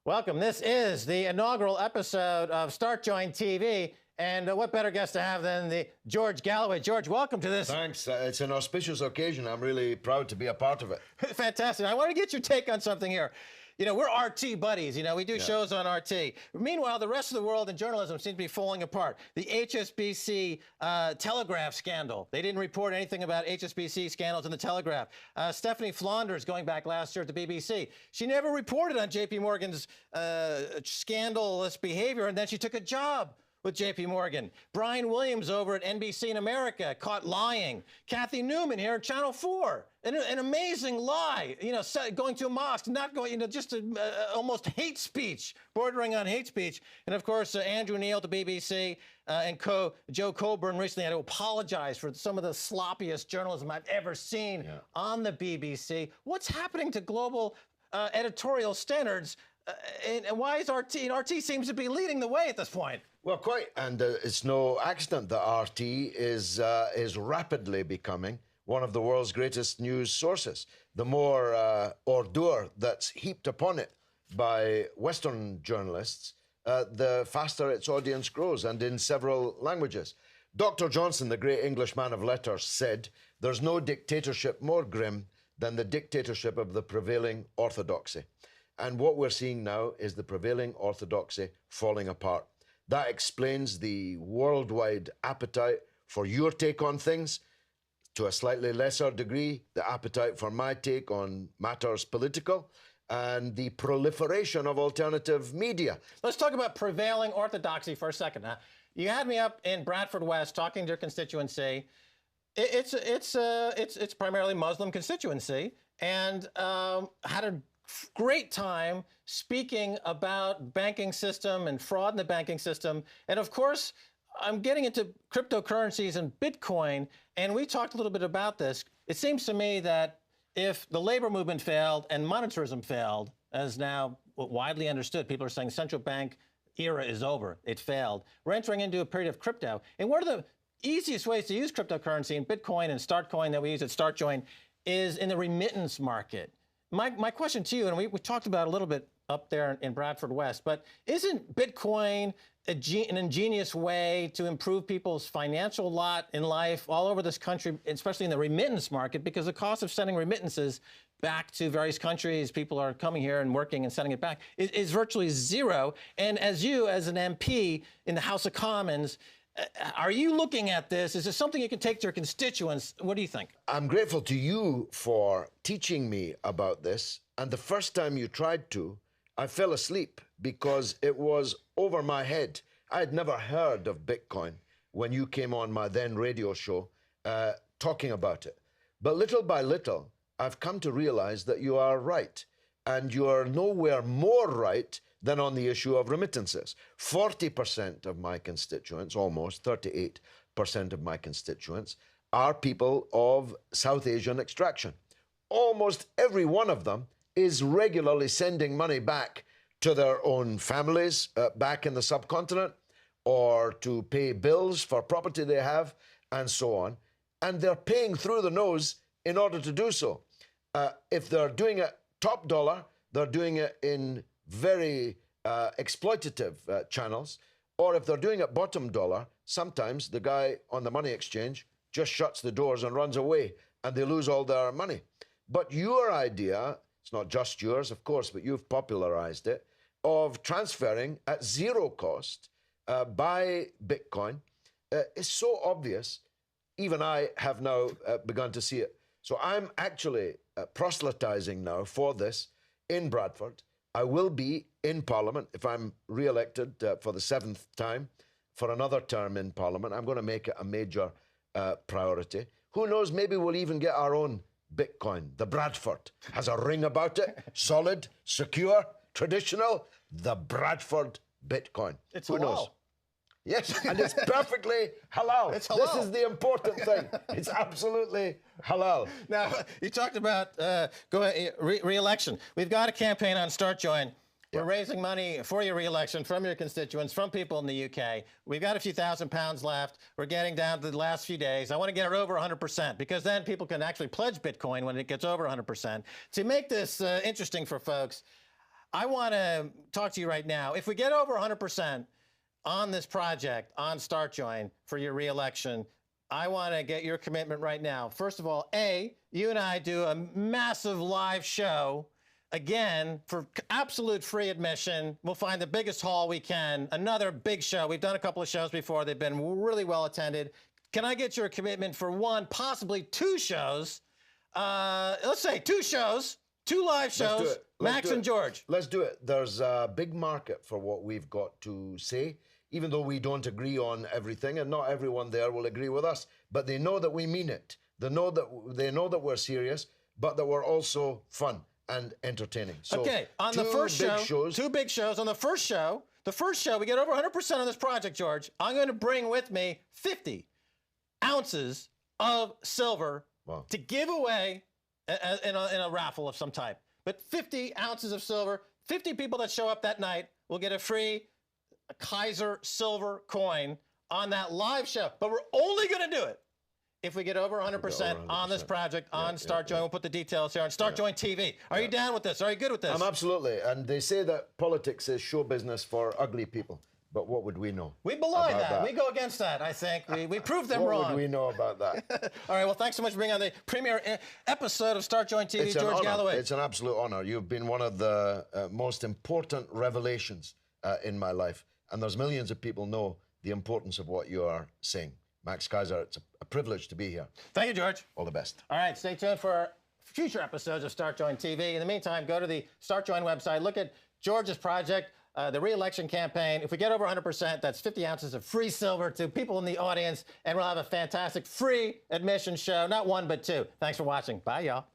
Welcome. This is the inaugural episode of StartJoinTV. And what better guest to have than the George Galloway. George, welcome to this. Thanks. It's an auspicious occasion. I'm really proud to be a part of it. Fantastic. I want to get your take on something here. You know, we're RT buddies. You know, we do shows on RT. Meanwhile, the rest of the world in journalism seems to be falling apart. The HSBC Telegraph scandal. They didn't report anything about HSBC scandals in the Telegraph. Stephanie Flanders, going back last year at the BBC, she never reported on JP Morgan's scandalous behavior, and then she took a job with JP Morgan. Brian Williams over at NBC in America, caught lying. Kathy Newman here at Channel 4, an amazing lie, you know, going to a mosque, not going, you know, just almost hate speech, bordering on hate speech. And of course, Andrew Neil at the BBC and Joe Colburn recently had to apologize for some of the sloppiest journalism I've ever seen on the BBC. What's happening to global editorial standards? And why is RT? And RT seems to be leading the way at this point. Well, quite, and it's no accident that RT is rapidly becoming one of the world's greatest news sources. The more ordure that's heaped upon it by Western journalists, the faster its audience grows, and in several languages. Dr. Johnson, the great English man of letters, said, "There's no dictatorship more grim than the dictatorship of the prevailing orthodoxy." And what we're seeing now is the prevailing orthodoxy falling apart. That explains the worldwide appetite for your take on things, to a slightly lesser degree, the appetite for my take on matters political, and the proliferation of alternative media. Let's talk about prevailing orthodoxy for a second. Now, you had me up in Bradford West talking to your constituency. It's primarily Muslim constituency, and had a great time speaking about banking system and fraud in the banking system. And of course, I'm getting into cryptocurrencies and Bitcoin, and we talked a little bit about this. It seems to me that if the labor movement failed and monetarism failed, as now widely understood, people are saying central bank era is over, it failed. We're entering into a period of crypto. And one of the easiest ways to use cryptocurrency and Bitcoin and Startcoin that we use at StartJoin is in the remittance market. My question to you, and we talked about it a little bit up there in Bradford West, but isn't Bitcoin an ingenious way to improve people's financial lot in life all over this country, especially in the remittance market, because the cost of sending remittances back to various countries, people are coming here and working and sending it back, is virtually zero. And as you, as an MP in the House of Commons, are you looking at this? Is this something you can take to your constituents? What do you think? I'm grateful to you for teaching me about this. And the first time you tried to, I fell asleep because it was over my head. I had never heard of Bitcoin when you came on my then radio show talking about it. But little by little, I've come to realize that you are right. And you are nowhere more right than on the issue of remittances. 40% of my constituents, almost 38% of my constituents, are people of South Asian extraction. Almost every one of them is regularly sending money back to their own families back in the subcontinent, or to pay bills for property they have, and so on. And they're paying through the nose in order to do so. If they're doing it top dollar, they're doing it in very exploitative channels, or if they're doing it bottom dollar, sometimes the guy on the money exchange just shuts the doors and runs away, and they lose all their money. But your idea, it's not just yours, of course, but you've popularized it, of transferring at zero cost by Bitcoin is so obvious, even I have now begun to see it. So I'm actually proselytizing now for this in Bradford. I will be in Parliament if I'm re-elected for the 7th time for another term in Parliament. I'm going to make it a major priority. Who knows, maybe we'll even get our own Bitcoin. The Bradford has a ring about it, solid, secure, traditional. The Bradford Bitcoin. It's Who halal. knows? Yes, and it's perfectly halal. It's halal. This is the important thing. It's absolutely halal. Now, you talked about re-election. We've got a campaign on StartJoin. We're raising money for your re-election from your constituents, from people in the UK. We've got a few £1,000s left. We're getting down to the last few days. I want to get it over 100%, because then people can actually pledge Bitcoin when it gets over 100%. To make this interesting for folks, I want to talk to you right now. If we get over 100% on this project, on StartJoin for your re-election, I want to get your commitment right now. First of all, you and I do a massive live show, again, for absolute free admission. We'll find the biggest hall we can, another big show. We've done a couple of shows before. They've been really well attended. Can I get your commitment for one, possibly two shows? Let's say two shows, two live shows, Max and George. Let's do it. There's a big market for what we've got to say, even though we don't agree on everything, and not everyone there will agree with us, but they know that we mean it. They know that we're serious, but that we're also fun and entertaining. So okay, on the first show, two big shows. On the first show, we get over 100% on this project, George. I'm going to bring with me 50 ounces of silver to give away in a raffle of some type. But 50 ounces of silver, 50 people that show up that night will get a free Keiser silver coin on that live show. But we're only going to do it if we get over 100% on this project on StartJoin. We'll put the details here on StartJoinTV. Are you down with this? Are you good with this? I'm absolutely. And they say that politics is show business for ugly people. But what would we know? We belie that. We go against that, I think. We prove them wrong. What would we know about that? All right, well, thanks so much for being on the premiere episode of StartJoinTV, George Galloway. It's an absolute honor. You've been one of the most important revelations in my life. And there's millions of people know the importance of what you are saying. Max Keiser, it's a privilege to be here. Thank you, George. All the best. All right, stay tuned for future episodes of StartJoinTV. In the meantime, go to the StartJoin website, look at George's project, the re-election campaign. If we get over 100%, that's 50 ounces of free silver to people in the audience, and we'll have a fantastic free admission show, not one, but two. Thanks for watching. Bye, y'all.